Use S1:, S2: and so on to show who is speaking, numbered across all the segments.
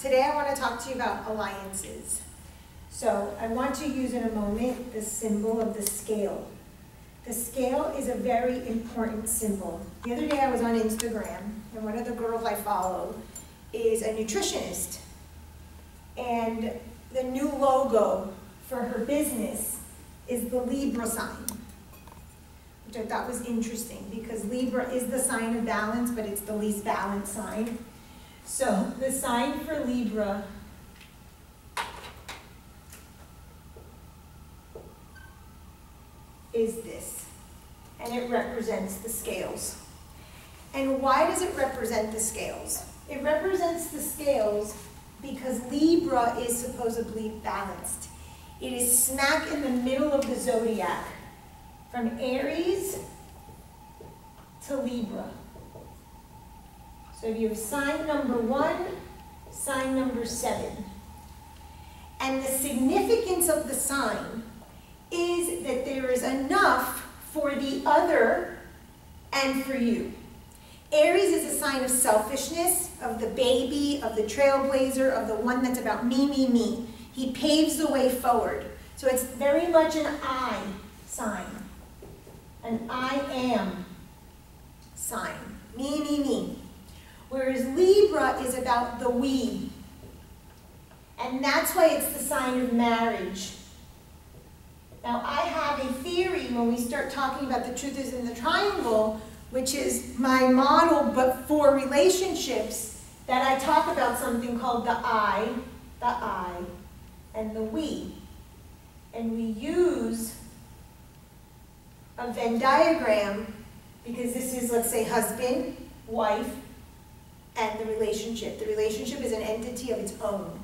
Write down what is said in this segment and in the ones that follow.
S1: Today I want to talk to you about alliances. So I want to use in a moment the symbol of the scale. The scale is a very important symbol. The other day I was on Instagram, and one of the girls I follow is a nutritionist. And the new logo for her business is the Libra sign, which I thought was interesting because Libra is the sign of balance, but it's the least balanced sign. So the sign for Libra is this, and it represents the scales. And why does it represent the scales? It represents the scales because Libra is supposedly balanced. It is smack in the middle of the zodiac, from Aries to Libra. So if you have sign number 1, sign number 7. And the significance of the sign is that there is enough for the other and for you. Aries is a sign of selfishness, of the baby, of the trailblazer, of the one that's about me, me, me. He paves the way forward. So it's very much an I sign, an I am sign, me, me, me. Whereas Libra is about the we. And that's why it's the sign of marriage. Now I have a theory when we start talking about the truth is in the triangle, which is my model but for relationships, that I talk about something called the I, and the we. And we use a Venn diagram because this is, let's say, husband, wife, and the relationship. The relationship is an entity of its own.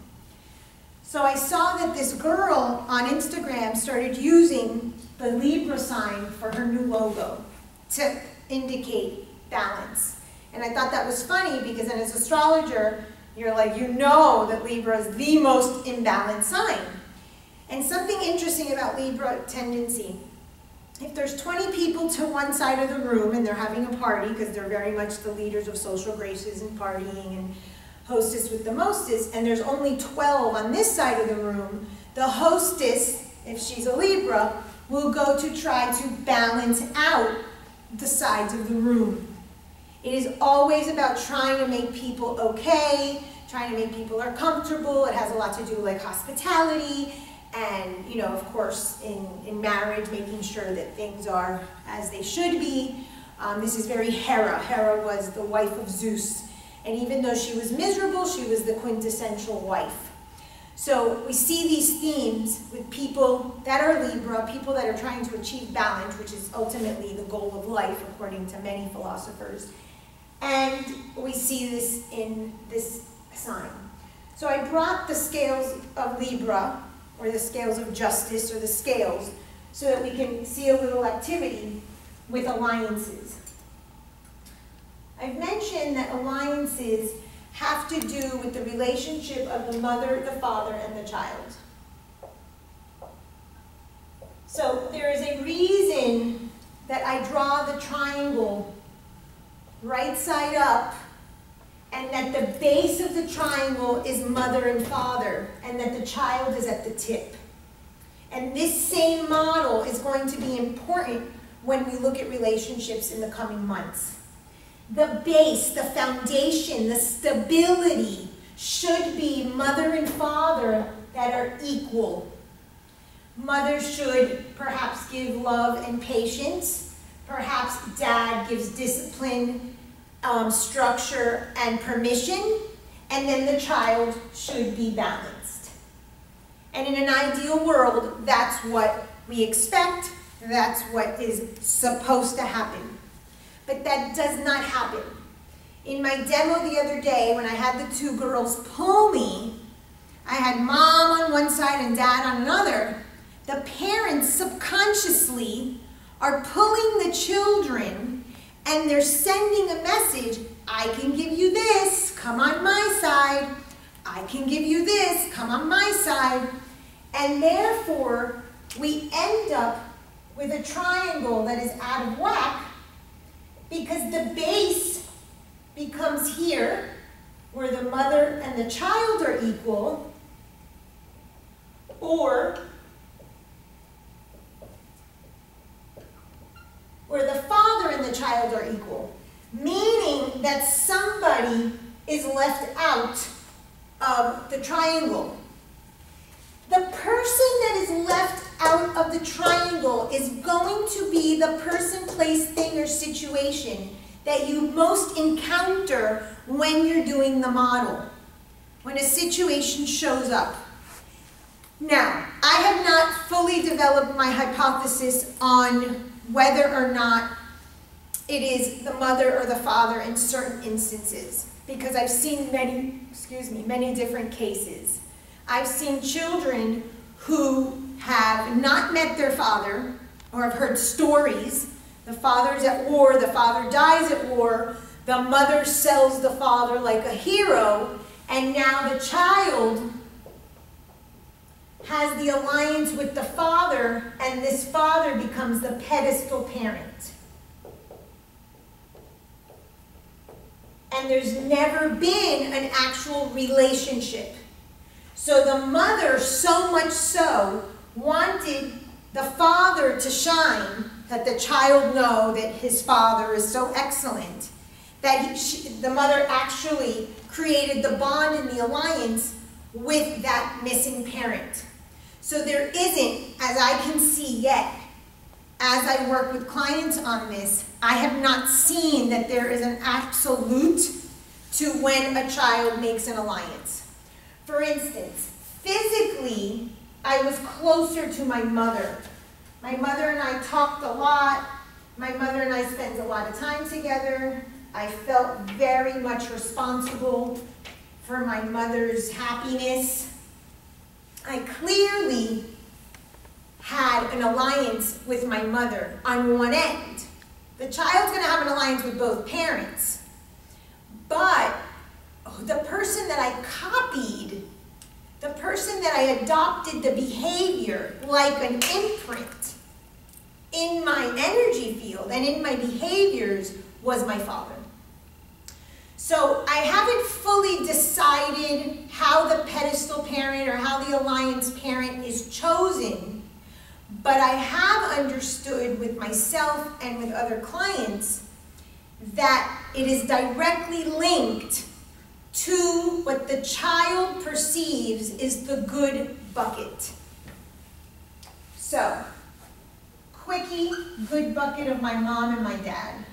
S1: So I saw that this girl on Instagram started using the Libra sign for her new logo to indicate balance. And I thought that was funny because as an astrologer, you're like, you know that Libra is the most imbalanced sign. And something interesting about Libra tendency, if there's 20 people to one side of the room and they're having a party, because they're very much the leaders of social graces and partying and hostess with the mostest, and there's only 12 on this side of the room, the hostess, if she's a Libra, will go to try to balance out the sides of the room. It is always about trying to make people okay, trying to make people are comfortable. It has a lot to do with like hospitality and, you know, of course, in marriage, making sure that things are as they should be. This is very Hera. Hera was the wife of Zeus. And even though she was miserable, she was the quintessential wife. So we see these themes with people that are Libra, people that are trying to achieve balance, which is ultimately the goal of life, according to many philosophers. And we see this in this sign. So I brought the scales of Libra, or the scales of justice, or the scales, so that we can see a little activity with alliances. I've mentioned that alliances have to do with the relationship of the mother, the father, and the child. So there is a reason that I draw the triangle right side up, and that the base of the triangle is mother and father, and that the child is at the tip. And this same model is going to be important when we look at relationships in the coming months. The base, the foundation, the stability should be mother and father that are equal. Mother should perhaps give love and patience. Perhaps dad gives discipline, structure, and permission. And then the child should be balanced. And in an ideal world, that's what we expect. That's what is supposed to happen. But that does not happen. In my demo the other day, when I had the two girls pull me, I had mom on one side and dad on another. The parents subconsciously are pulling the children, and they're sending a message, I can give you this, come on my side. I can give you this, come on my side. And therefore, we end up with a triangle that is out of whack, because the base becomes here where the mother and the child are equal, or where the father and the child are equal, meaning that somebody is left out of the triangle. The person that is left out of the triangle is going to be the person, place, thing, or situation that you most encounter when you're doing the model, when a situation shows up. Now, I have not fully developed my hypothesis on whether or not it is the mother or the father in certain instances, because I've seen many different cases. I've seen children who have not met their father, or have heard stories. The father's at war, the father dies at war, the mother sells the father like a hero, and now the child has the alliance with the father, and this father becomes the pedestal parent. And there's never been an actual relationship. So the mother, so much so, wanted the father to shine, that the child know that his father is so excellent, that the mother actually created the bond and the alliance with that missing parent. So there isn't, as I can see yet, as I work with clients on this, I have not seen that there is an absolute to when a child makes an alliance. For instance, physically, I was closer to my mother. My mother and I talked a lot. My mother and I spent a lot of time together. I felt very much responsible for my mother's happiness. I clearly had an alliance with my mother on one end. The child's going to have an alliance with both parents. But the person that I copied, the person that I adopted the behavior like an imprint in my energy field and in my behaviors was my father. So I haven't fully decided how the pedestal parent or how the alliance parent is chosen, but I have understood with myself and with other clients that it is directly linked to what the child perceives is the good bucket. So, quickie, good bucket of my mom and my dad.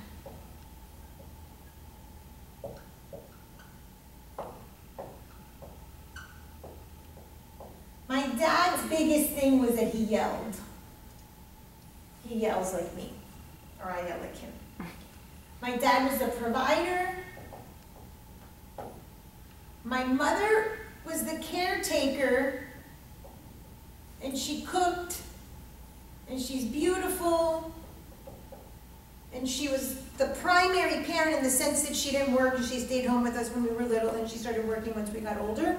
S1: My dad's biggest thing was that he yelled. He yells like me, or I yell like him. My dad was the provider. My mother was the caretaker, and she cooked, and she's beautiful, and she was the primary parent in the sense that she didn't work, and she stayed home with us when we were little, and she started working once we got older.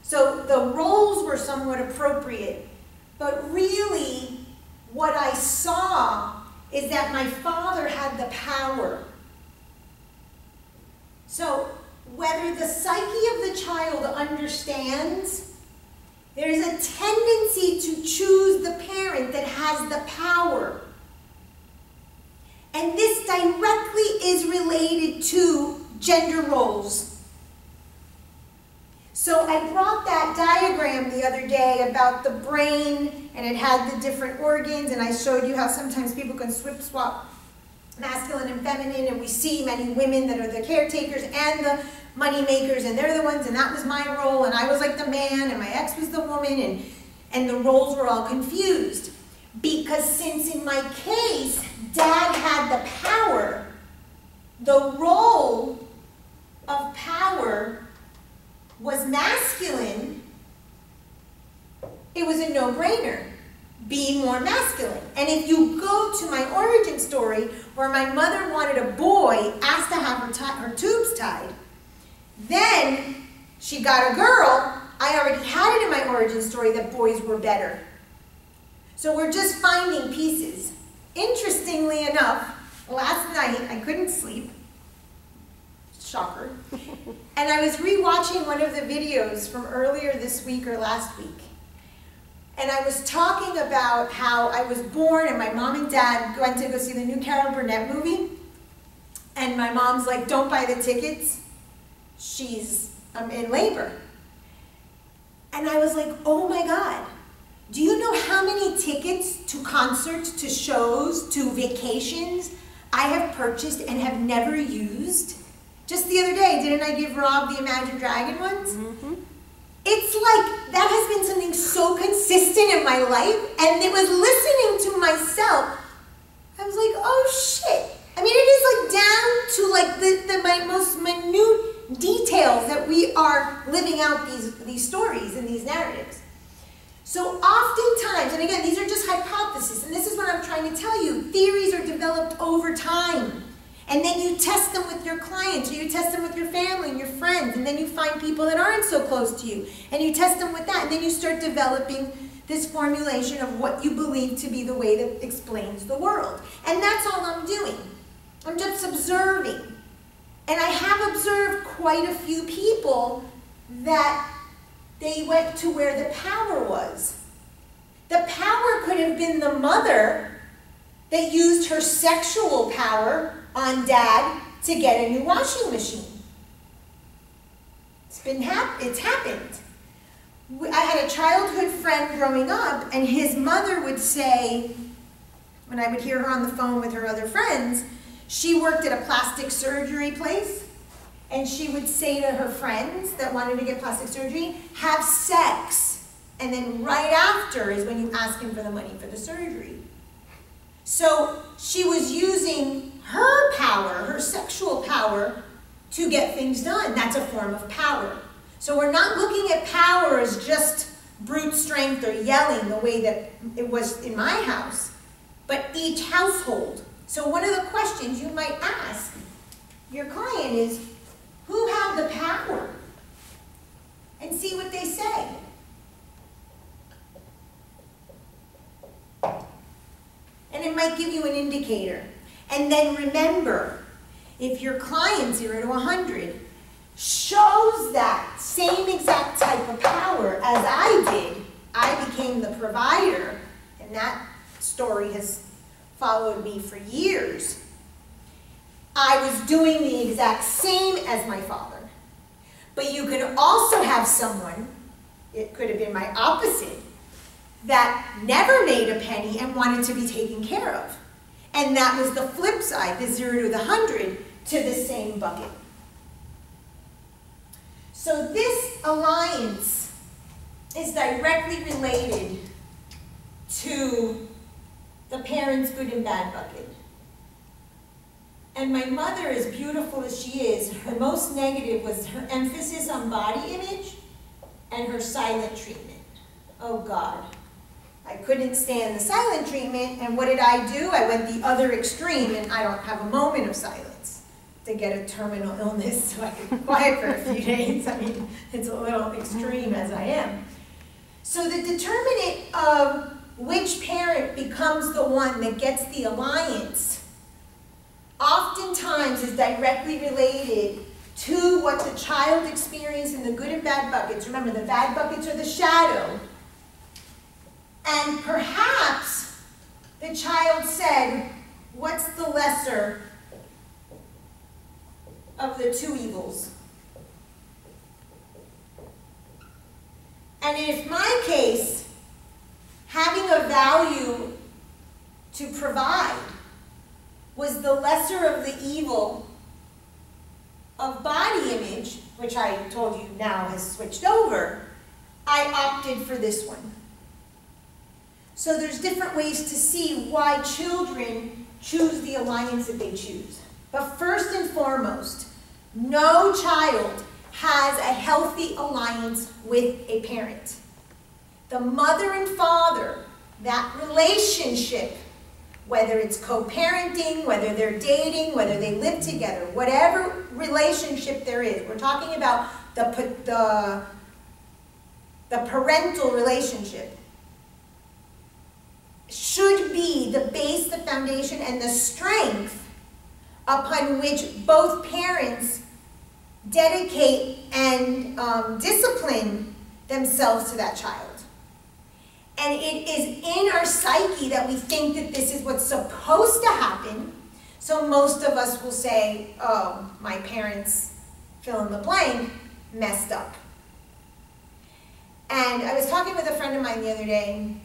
S1: So the roles were somewhat appropriate, but really what I saw is that my father had the power. So whether the psyche of the child understands, there is a tendency to choose the parent that has the power. And this directly is related to gender roles. So I brought that diagram the other day about the brain, and it had the different organs, and I showed you how sometimes people can swap masculine and feminine, and we see many women that are the caretakers and the money makers, and they're the ones, and that was my role, and I was like the man, and my ex was the woman, and the roles were all confused. Because since in my case, Dad had the power, the role of power was masculine, it was a no-brainer. Be more masculine. And if you go to my origin story, where my mother wanted a boy, asked to have her tubes tied, then she got a girl. I already had it in my origin story that boys were better. So we're just finding pieces. Interestingly enough, last night I couldn't sleep. shocker. And I was rewatching one of the videos from earlier this week or last week. And I was talking about how I was born and my mom and dad went to go see the new Carol Burnett movie. And my mom's like, don't buy the tickets. I'm in labor. And I was like, oh my God. Do you know how many tickets to concerts, to shows, to vacations I have purchased and have never used? Just the other day, didn't I give Rob the Imagine Dragon ones? Mm-hmm. It's like, that has been something so consistent in my life, and it was listening to myself. I was like, oh shit. I mean, it is like down to like the most minute details that we are living out these stories and these narratives. So oftentimes, and again, these are just hypotheses, and this is what I'm trying to tell you, theories are developed over time. And then you test them with your clients, or you test them with your family and your friends, and then you find people that aren't so close to you, and you test them with that, and then you start developing this formulation of what you believe to be the way that explains the world. And that's all I'm doing. I'm just observing. And I have observed quite a few people that they went to where the power was. The power could have been the mother that used her sexual power on dad to get a new washing machine. It's happened. I had a childhood friend growing up, and his mother would say, when I would hear her on the phone with her other friends, she worked at a plastic surgery place, and she would say to her friends that wanted to get plastic surgery, have sex, and then right after is when you ask him for the money for the surgery. So she was using her power, her sexual power, to get things done. That's a form of power. So we're not looking at power as just brute strength or yelling the way that it was in my house, but each household. So one of the questions you might ask your client is, who had the power? And see what they say. And it might give you an indicator. And then remember, if your client 0 to 100 shows that same exact type of power as I did, I became the provider, and that story has followed me for years. I was doing the exact same as my father. But you could also have someone, it could have been my opposite, that never made a penny and wanted to be taken care of. And that was the flip side, the 0 to the 100, to the same bucket. So this alliance is directly related to the parents' good and bad bucket. And my mother, as beautiful as she is, her most negative was her emphasis on body image and her silent treatment. Oh God. I couldn't stand the silent treatment, and what did I do? I went the other extreme, and I don't have a moment of silence to get a terminal illness so I could be quiet for a few days. I mean, it's a little extreme as I am. So the determinant of which parent becomes the one that gets the alliance oftentimes is directly related to what the child experienced in the good and bad buckets. Remember, the bad buckets are the shadow. And perhaps the child said, what's the lesser of the two evils? And in my case, having a value to provide was the lesser of the evil of body image, which I told you now has switched over. I opted for this one. So there's different ways to see why children choose the alliance that they choose. But first and foremost, no child has a healthy alliance with a parent. The mother and father, that relationship, whether it's co-parenting, whether they're dating, whether they live together, whatever relationship there is, we're talking about the parental relationship, should be the base, the foundation, and the strength upon which both parents dedicate and discipline themselves to that child. And it is in our psyche that we think that this is what's supposed to happen. So most of us will say, oh, my parents, fill in the blank, messed up. And I was talking with a friend of mine the other day,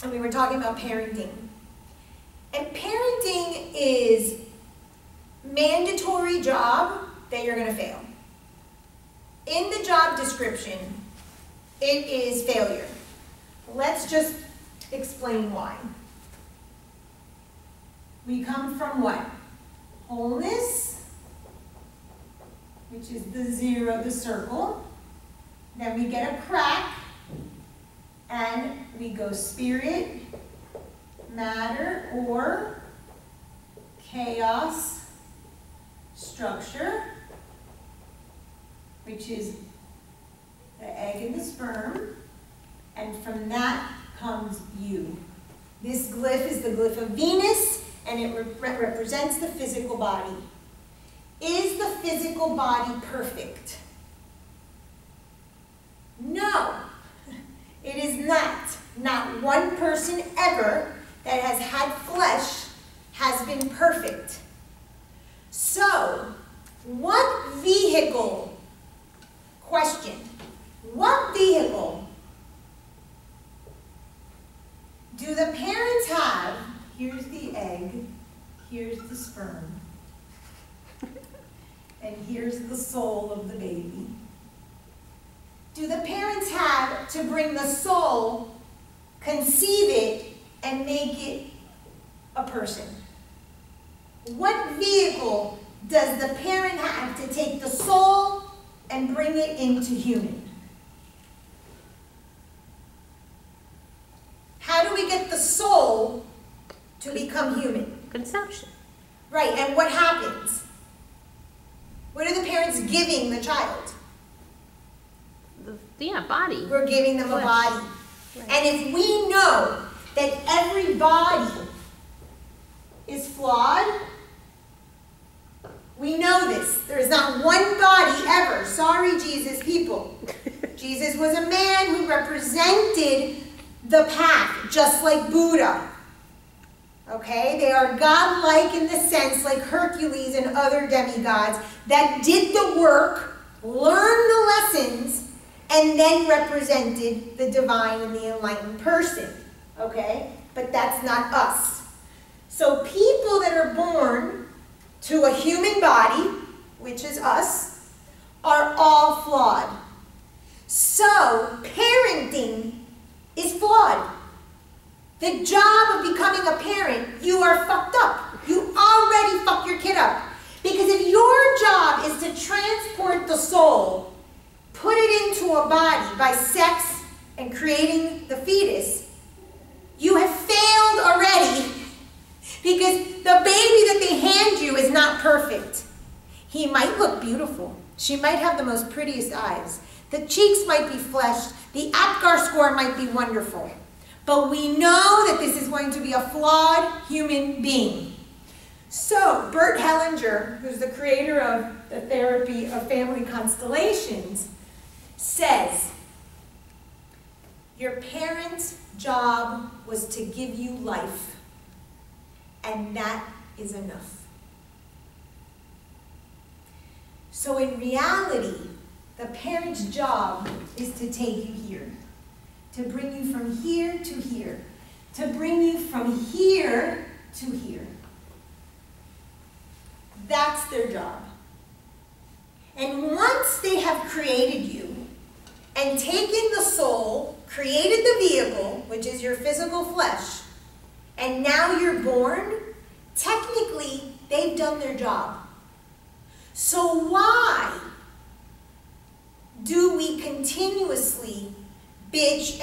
S1: and we were talking about parenting. And parenting is mandatory job that you're going to fail. In the job description, it is failure. Let's just explain why. We come from what? Wholeness, which is the zero, the circle. Then we get a crack, and we go spirit, matter, or chaos, structure, which is the egg and the sperm. And from that comes you. This glyph is the glyph of Venus, and it represents the physical body. Is the physical body perfect? No, it is not. Not one person ever that has had flesh has been perfect. So, what vehicle, question, what vehicle do the parents have? Here's the egg, here's the sperm, and here's the soul of the baby. Do the parents have to bring the soul, conceive it, and make it a person? What vehicle does the parent have to take the soul and bring it into human? How do we get the soul to become human?
S2: Conception.
S1: Right, and what happens? What are the parents giving the child?
S2: Body.
S1: We're giving them a body.
S2: Right.
S1: And if we know that every body is flawed, we know this. There is not one body ever. Sorry, Jesus people. Jesus was a man who represented the path, just like Buddha. Okay? They are godlike in the sense, like Hercules and other demigods, that did the work, learned the lessons, and then represented the divine and the enlightened person. Okay? But that's not us. So people that are born to a human body, which is us, are all flawed. So parenting is flawed. The job of becoming a parent, you are fucked up. You already fucked your kid up. Because if your job is to transport the soul, put it into a body by sex and creating the fetus, you have failed already. Because the baby that they hand you is not perfect. He might look beautiful. She might have the most prettiest eyes. The cheeks might be fleshed. The APGAR score might be wonderful. But we know that this is going to be a flawed human being. So, Bert Hellinger, who's the creator of the therapy of family constellations, says, your parents' job was to give you life, and that is enough. So in reality, the parent's job is to take you here, to bring you from here to here, to bring you from here to here. That's their job. And once they have created you and taken the soul, created the vehicle, which is your physical flesh, and now you're born, technically they've done their job. So why do we continuously bitch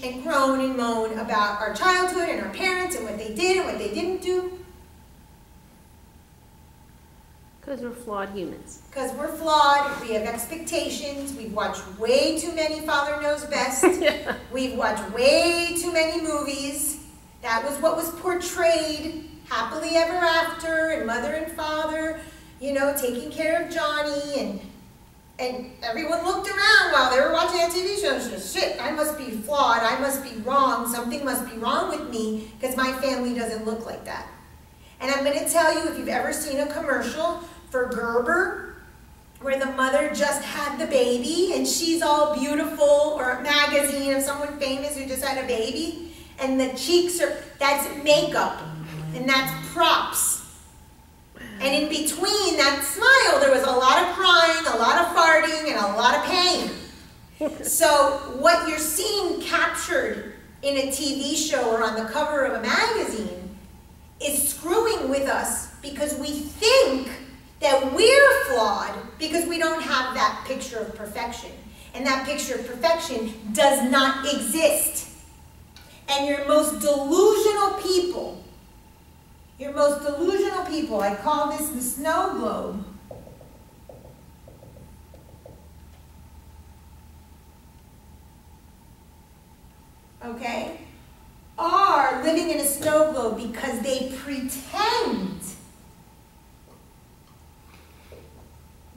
S1: and groan and moan about our childhood and our parents and what they did and what they didn't do?
S2: Because we're flawed humans.
S1: Because we're flawed, we have expectations, we've watched way too many Father Knows Best,
S2: Yeah.
S1: We've watched way too many movies. That was what was portrayed, happily ever after, and mother and father, you know, taking care of Johnny, and And everyone looked around while they were watching that TV show and said, shit, I must be flawed, I must be wrong, something must be wrong with me because my family doesn't look like that. And I'm going to tell you, if you've ever seen a commercial for Gerber, where the mother just had the baby and she's all beautiful, or a magazine of someone famous who just had a baby, and the cheeks are, that's makeup, and that's props. And in between that smile, there was a lot of crying, a lot of farting, and a lot of pain. So what you're seeing captured in a TV show or on the cover of a magazine is screwing with us because we think that we're flawed because we don't have that picture of perfection. And that picture of perfection does not exist. And your most delusional people, I call this the snow globe. Okay? Are living in a snow globe because they pretend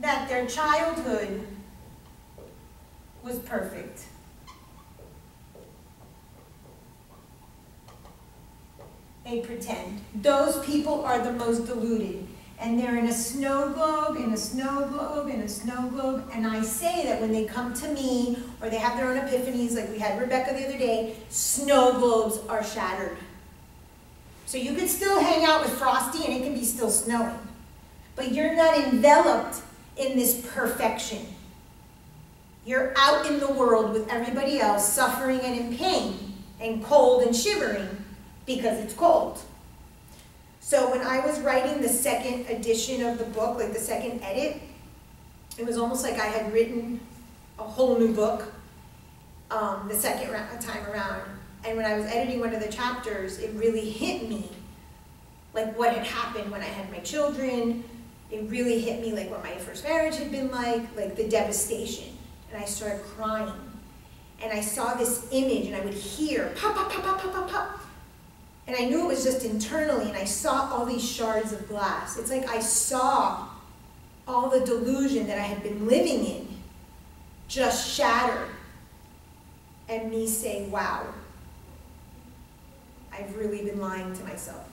S1: that their childhood was perfect. They pretend. Those people are the most deluded. And they're in a snow globe, in a snow globe, in a snow globe. And I say that when they come to me, or they have their own epiphanies, like we had Rebecca the other day, snow globes are shattered. So you can still hang out with Frosty and it can be still snowing. But you're not enveloped in this perfection. You're out in the world with everybody else, suffering and in pain, and cold and shivering, because it's cold. So when I was writing the second edition of the book, like the second edit, it was almost like I had written a whole new book the second time around. And when I was editing one of the chapters, it really hit me, like what had happened when I had my children. It really hit me like what my first marriage had been like the devastation. And I started crying. And I saw this image and I would hear pop, pop, pop, pop, pop, pop, pop. And I knew it was just internally, and I saw all these shards of glass. It's like I saw all the delusion that I had been living in just shatter. And me say, wow, I've really been lying to myself.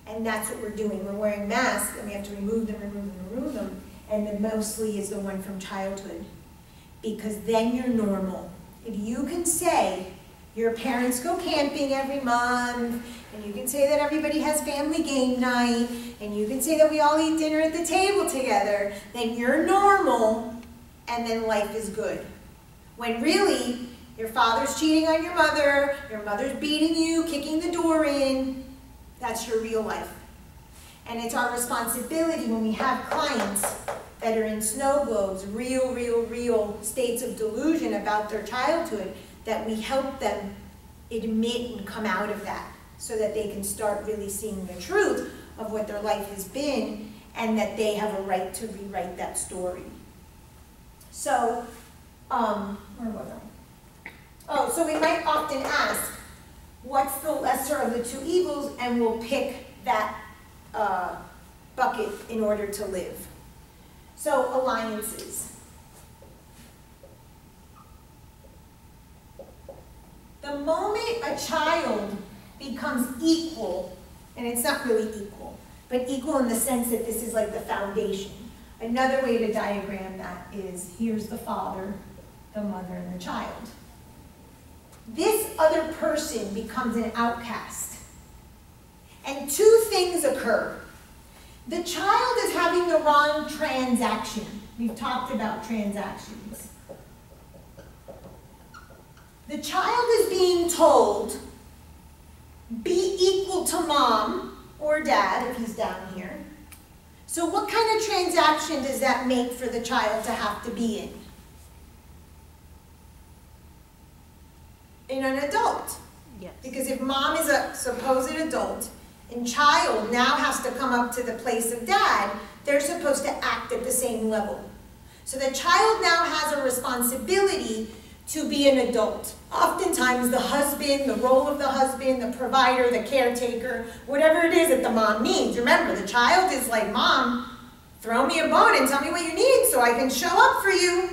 S1: And that's what we're doing. We're wearing masks, and we have to remove them, remove them, remove them. And the mostly is the one from childhood. Because then you're normal. If you can say, your parents go camping every month, and you can say that everybody has family game night, and you can say that we all eat dinner at the table together, then you're normal, and then life is good. When really, your father's cheating on your mother's beating you, kicking the door in, that's your real life. And it's our responsibility when we have clients that are in snow globes, real states of delusion about their childhood, that we help them admit and come out of that so that they can start really seeing the truth of what their life has been and that they have a right to rewrite that story. So, where was I? Oh, so we might often ask, what's the lesser of the two evils? And we'll pick that bucket in order to live. So, alliances. The moment a child becomes equal, and it's not really equal, but equal in the sense that this is like the foundation. Another way to diagram that is, here's the father, the mother, and the child. This other person becomes an outcast. And two things occur. The child is having the wrong transaction. We've talked about transactions. The child is being told, be equal to mom or dad if he's down here. So what kind of transaction does that make for the child to have to be in? In an adult.
S2: Yes.
S1: Because if mom is a supposed adult and child now has to come up to the place of dad, they're supposed to act at the same level. So the child now has a responsibility to be an adult. Oftentimes the husband, the role of the husband, the provider, the caretaker, whatever it is that the mom needs. Remember, the child is like, mom, throw me a bone and tell me what you need so I can show up for you.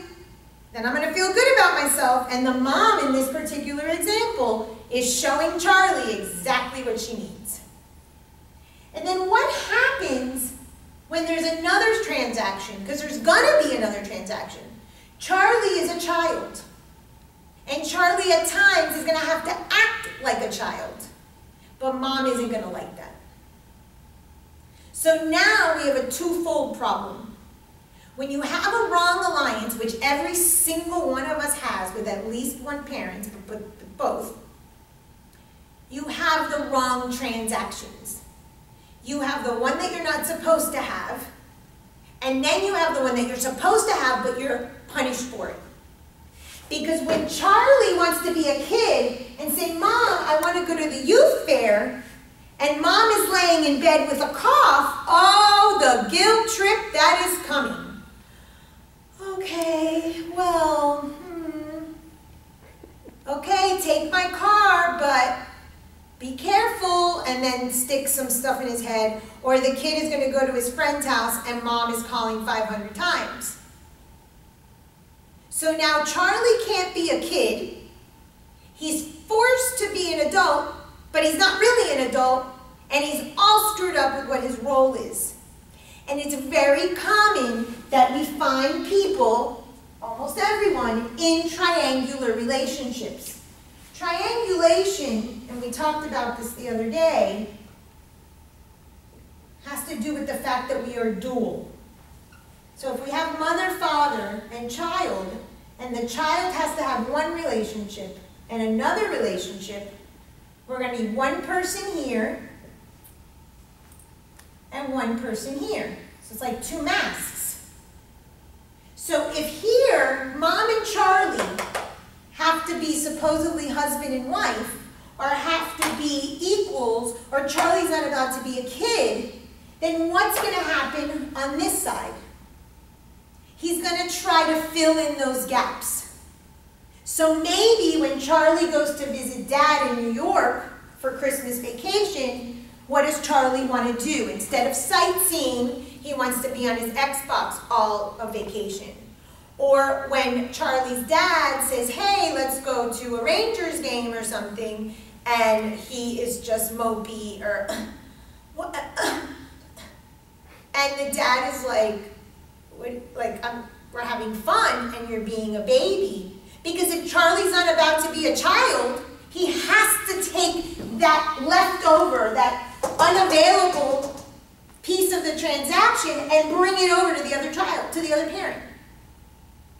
S1: Then I'm going to feel good about myself. And the mom in this particular example is showing Charlie exactly what she needs. And then what happens when there's another transaction? Because there's going to be another transaction. Charlie is a child. And Charlie at times is going to have to act like a child. But mom isn't going to like that. So now we have a twofold problem. When you have a wrong alliance, which every single one of us has with at least one parent, but both, you have the wrong transactions. You have the one that you're not supposed to have, and then you have the one that you're supposed to have, but you're punished for it. Because when Charlie wants to be a kid and say, Mom, I want to go to the youth fair, and Mom is laying in bed with a cough, oh, the guilt trip that is coming. Okay, well, okay, take my car, but be careful, and then stick some stuff in his head, or the kid is going to go to his friend's house and Mom is calling 500 times. So now Charlie can't be a kid. He's forced to be an adult, but he's not really an adult, and he's all screwed up with what his role is. And it's very common that we find people, almost everyone, in triangular relationships. Triangulation, and we talked about this the other day, has to do with the fact that we are dual. So if we have mother, father, and child, and the child has to have one relationship and another relationship, we're going to need one person here and one person here. So it's like two masks. So if here, Mom and Charlie have to be supposedly husband and wife, or have to be equals, or Charlie's not about to be a kid, then what's going to happen on this side? He's going to try to fill in those gaps. So maybe when Charlie goes to visit Dad in New York for Christmas vacation, what does Charlie want to do? Instead of sightseeing, he wants to be on his Xbox all of vacation. Or when Charlie's dad says, hey, let's go to a Rangers game or something, and he is just mopey, or what? And the dad is like we're having fun, and you're being a baby. Because if Charlie's not about to be a child, he has to take that leftover, that unavailable piece of the transaction and bring it over to the other child, to the other parent.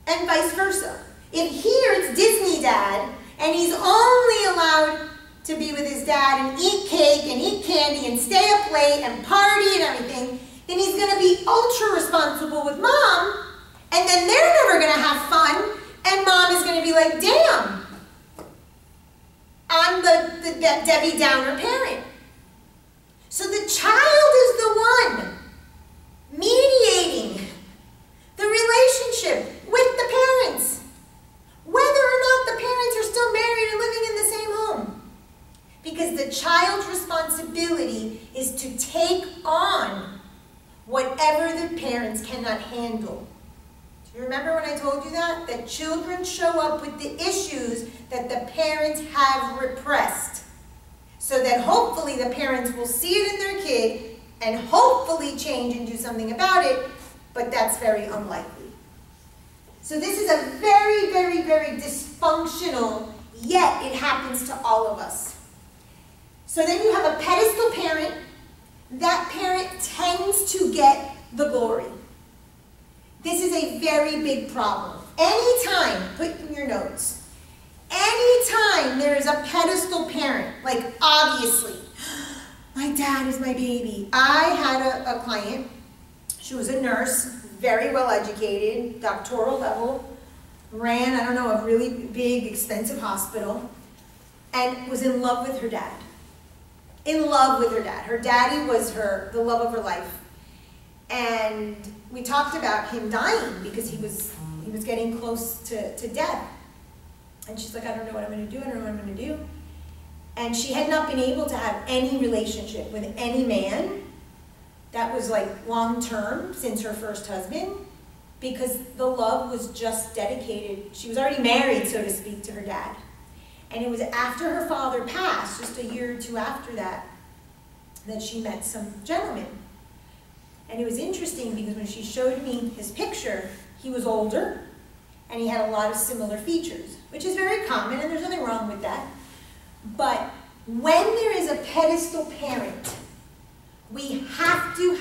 S1: And vice versa. If here it's Disney Dad, and he's only allowed to be with his dad and eat cake and eat candy and stay up late and party and everything, then he's going to be ultra responsible with Mom, and then they're never going to have fun, and Mom is going to be like, damn, I'm the Debbie Downer parent. So the child is the one mediating the relationship with the parents, whether or not the parents are still married and living in the same home. Because the child's responsibility is to take on whatever the parents cannot handle. Do you remember when I told you that? That children show up with the issues that the parents have repressed. So that hopefully the parents will see it in their kid and hopefully change and do something about it, but that's very unlikely. So this is a very, very, very dysfunctional, yet it happens to all of us. So then you have a pedestal parent. That parent tends to get the glory. This is a very big problem. Anytime, put in your notes, anytime there is a pedestal parent, like obviously, my dad is my baby. I had a client, she was a nurse, very well educated, doctoral level, ran, I don't know, a really big, expensive hospital, and was in love with her dad. In love with her dad. Her daddy was the love of her life. And we talked about him dying because he was getting close to death. And she's like, I don't know what I'm going to do, I don't know what I'm going to do. And she had not been able to have any relationship with any man that was like long-term since her first husband, because the love was just dedicated. She was already married, so to speak, to her dad. And it was after her father passed, just a year or two after that, that she met some gentleman. And it was interesting because when she showed me his picture, he was older and he had a lot of similar features, which is very common and there's nothing wrong with that. But when there is a pedestal parent, we have to